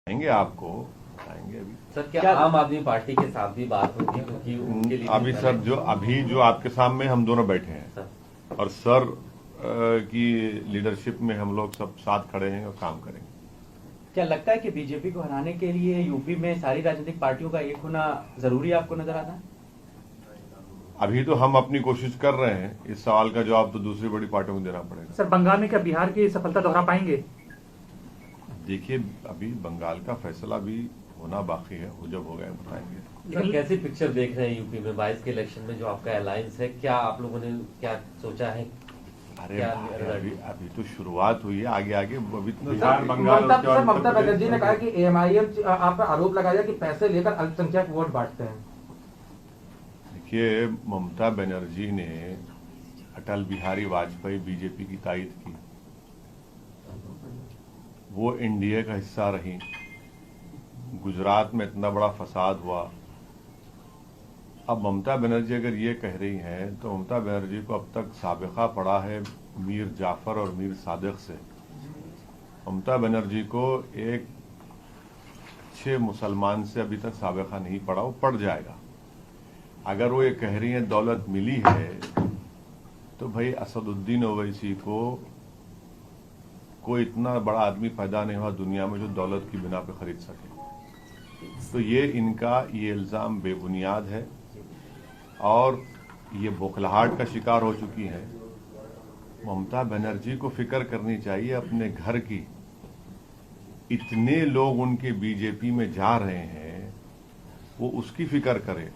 आएंगे आपको बताएंगे अभी। सर क्या आम आदमी पार्टी के साथ भी बात होगी क्योंकि उनके लिए अभी सर जो आपके सामने हम दोनों बैठे हैं सर और सर की लीडरशिप में हम लोग सब साथ खड़े हैं और काम करेंगे। क्या लगता है कि बीजेपी को हराने के लिए यूपी में सारी राजनीतिक पार्टियों का एक होना जरूरी आपको नजर आता है? अभी तो हम अपनी कोशिश कर रहे हैं, इस सवाल का जवाब तो दूसरी बड़ी पार्टियों को देना पड़ेगा। सर बंगाल में क्या बिहार की सफलता दोहरा पाएंगे? देखिए अभी बंगाल का फैसला भी होना बाकी है, वो जब हो गया बताएंगे। लेकिन कैसी पिक्चर देख रहे हैं यूपी में 22 के इलेक्शन में जो आपका अलायंस है, क्या आप लोगों ने क्या सोचा है? अरे अभी तो शुरुआत हुई है, आगे आगे अभी ममता बनर्जी ने कहा कि एएमआईएम आप पर आरोप लगाया कि पैसे लेकर अल्पसंख्यक वोट बांटते हैं। देखिए ममता बनर्जी ने अटल बिहारी वाजपेयी बीजेपी की तायद की, वो एनडीए का हिस्सा रही। गुजरात में इतना बड़ा फसाद हुआ। अब ममता बनर्जी अगर ये कह रही हैं तो ममता बनर्जी को अब तक साबिका पड़ा है मीर जाफर और मीर सादिक से। ममता बनर्जी को एक अच्छे मुसलमान से अभी तक साबिका नहीं पड़ा, वो पड़ जाएगा। अगर वो ये कह रही हैं दौलत मिली है तो भाई असदुद्दीन ओवैसी को कोई इतना बड़ा आदमी पैदा नहीं हुआ दुनिया में जो दौलत की बिना पे खरीद सके। तो ये इनका ये इल्जाम बेबुनियाद है और ये बौखलाहट का शिकार हो चुकी है। ममता बनर्जी को फिक्र करनी चाहिए अपने घर की। इतने लोग उनके बीजेपी में जा रहे हैं, वो उसकी फिक्र करे।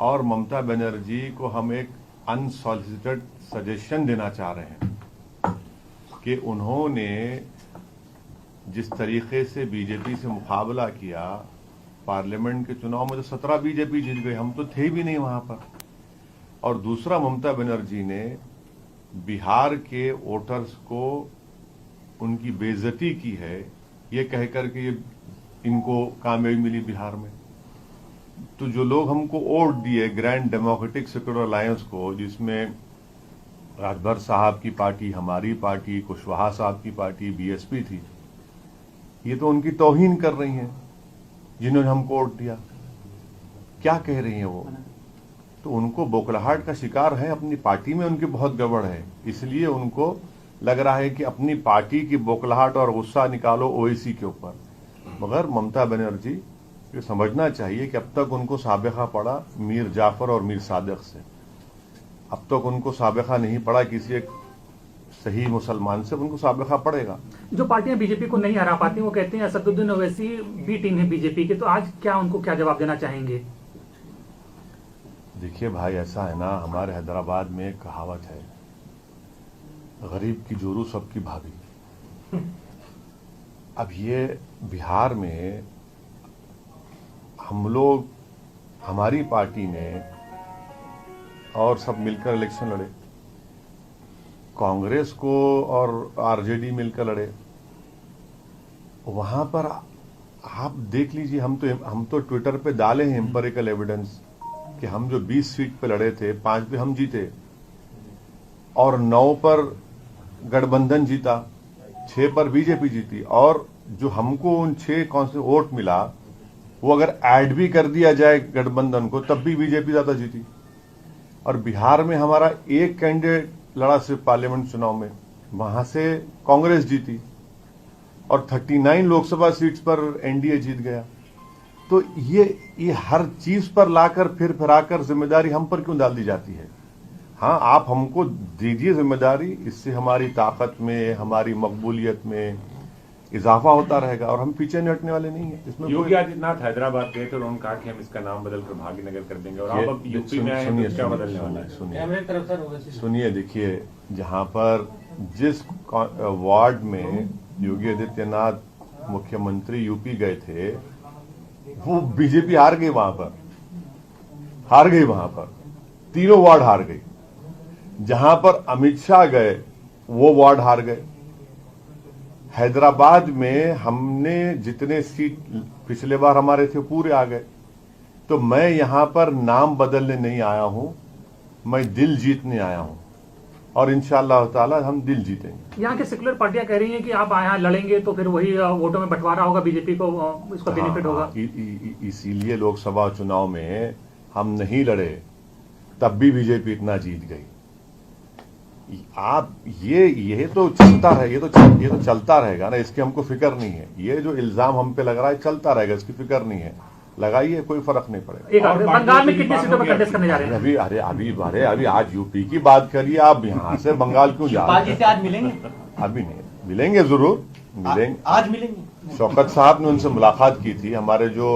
और ममता बनर्जी को हम एक अनसॉलिसिटेड सजेशन देना चाह रहे हैं कि उन्होंने जिस तरीके से बीजेपी से मुकाबला किया, पार्लियामेंट के चुनाव में तो 17 बीजेपी जीत गए, हम तो थे भी नहीं वहां पर। और दूसरा ममता बनर्जी ने बिहार के वोटर्स को उनकी बेइज्जती की है, ये कहकर के इनको कामयाबी मिली बिहार में। तो जो लोग हमको वोट दिए ग्रैंड डेमोक्रेटिक सेक्युलर अलायंस को, जिसमें राजभर साहब की पार्टी, हमारी पार्टी, कुशवाहा साहब की पार्टी, बीएसपी थी, ये तो उनकी तौहीन कर रही हैं जिन्होंने हमको वोट दिया। क्या कह रही हैं वो? तो उनको बौखलाहट का शिकार है, अपनी पार्टी में उनकी बहुत गड़बड़ है, इसलिए उनको लग रहा है कि अपनी पार्टी की बौखलाहट और गुस्सा निकालो ओवैसी के ऊपर। मगर ममता बनर्जी ये समझना चाहिए कि अब तक उनको साबिका पड़ा मीर जाफर और मीर सादिक से, अब तक उनको साबिका नहीं पड़ा किसी एक सही मुसलमान से, उनको साबिका पड़ेगा। जो पार्टियां बीजेपी को नहीं हरा पाती वो कहते हैं असदुद्दीन ओवैसी बी टीम है बीजेपी की, तो आज क्या उनको क्या जवाब देना चाहेंगे? देखिए भाई ऐसा है ना, हमारे हैदराबाद में एक कहावत है, गरीब की जोरू सबकी भाभी। अब ये बिहार में हम लोग, हमारी पार्टी ने और सब मिलकर इलेक्शन लड़े, कांग्रेस को और आरजेडी मिलकर लड़े। वहां पर आप देख लीजिए, हम तो ट्विटर पे डाले हैं एम्पिरिकल एविडेंस कि हम जो 20 सीट पे लड़े थे 5 पे हम जीते और 9 पर गठबंधन जीता, 6 पर बीजेपी जीती। और जो हमको उन 6 कौन से वोट मिला वो अगर ऐड भी कर दिया जाए गठबंधन को तब भी बीजेपी ज्यादा जीती। और बिहार में हमारा एक कैंडिडेट लड़ा सिर्फ पार्लियामेंट चुनाव में, वहां से कांग्रेस जीती और 39 लोकसभा सीट्स पर एनडीए जीत गया। तो ये हर चीज पर लाकर फिर फिराकर जिम्मेदारी हम पर क्यों डाल दी जाती है? हाँ, आप हमको दीजिए जिम्मेदारी, इससे हमारी ताकत में, हमारी मकबूलियत में इजाफा होता रहेगा और हम पीछे नहीं हटने वाले नहीं है। इसमें योगी आदित्यनाथ हैदराबाद गए थे और उन्होंने कहा कि हम इसका नाम बदलकर भाग्यनगर कर देंगे और आप अब यूपी में आए हैं तो क्या बदलने वाला है? सुनिए, देखिए जहां पर जिस वार्ड में योगी आदित्यनाथ मुख्यमंत्री यूपी गए थे वो बीजेपी हार गई, वहां पर तीनों वार्ड हार गई। जहां पर अमित शाह गए वो वार्ड हार गए। हैदराबाद में हमने जितने सीट पिछले बार हमारे थे पूरे आ गए। तो मैं यहां पर नाम बदलने नहीं आया हूं, मैं दिल जीतने आया हूं। और इंशाअल्लाह ताला हम दिल जीतेंगे। यहाँ के सेकुलर पार्टियां कह रही हैं कि आप यहाँ लड़ेंगे तो फिर वही वोटों में बंटवारा होगा, बीजेपी को इसका बेनिफिट होगा। इसीलिए लोकसभा चुनाव में हम नहीं लड़े, तब भी बीजेपी इतना जीत गई। आप ये तो चलता है, ये तो चलता रहेगा ना, इसकी हमको फिक्र नहीं है। ये जो इल्जाम हम पे लग रहा है चलता रहेगा, इसकी फिक्र नहीं है, लगाइए, कोई फर्क नहीं पड़ेगा। एक बंगाल में कितनी सीटों पर कंटेस्ट करने जा रहे हैं? अभी आज यूपी की बात करिए, आप यहाँ से बंगाल क्यों जा रहे बाजी से आज मिलेंगे? अभी नहीं, मिलेंगे, जरूर मिलेंगे। आज मिलेंगे? शौकत साहब ने उनसे मुलाकात की थी, हमारे जो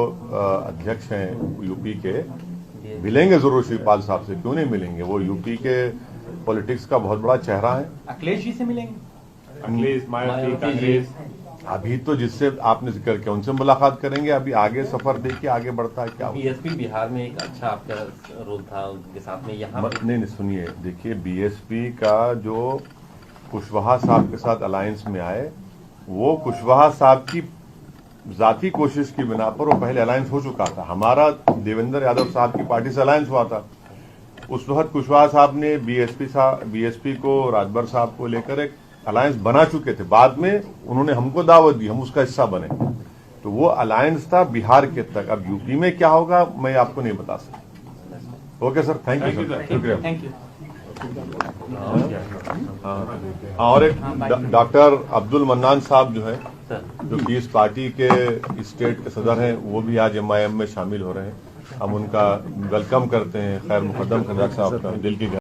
अध्यक्ष हैं यूपी के, मिलेंगे जरूर शिवपाल साहब से, क्यों नहीं मिलेंगे। वो यूपी के पॉलिटिक्स का बहुत बड़ा चेहरा है। अखिलेश जी से मिलेंगे? अखिलेश, मायावती, कांग्रेस, अभी तो जिससे आपने जिक्र किया उनसे मुलाकात करेंगे, अभी आगे सफर देखिए आगे बढ़ता है क्या। बीएसपी बिहार में एक अच्छा आपका रोल था उनके साथ में, यहाँ नहीं सुनिए, देखिए बीएसपी का जो कुशवाहा साहब के साथ अलायंस में आए, वो कुशवाहा साहब की जाती कोशिश की बिना पर वो पहले अलायंस हो चुका था। हमारा देवेंद्र यादव साहब की पार्टी से अलायंस हुआ था। उस वक्त कुशवाहा साहब ने बीएसपी को, राजभर साहब को लेकर एक अलायंस बना चुके थे। बाद में उन्होंने हमको दावत दी, हम उसका हिस्सा बने। तो वो अलायंस था बिहार के तक। अब यूपी में क्या होगा मैं आपको नहीं बता सकता। Okay sir, thank you sir, शुक्रिया। Thank you. और एक डॉक्टर अब्दुल मन्नान साहब जो है, सर जो कि इस पार्टी के स्टेट के सदर हैं, वो भी आज MIM में शामिल हो रहे हैं। हम उनका वेलकम करते हैं, खैर मुकदम कर डॉक्टर साहब का दिल की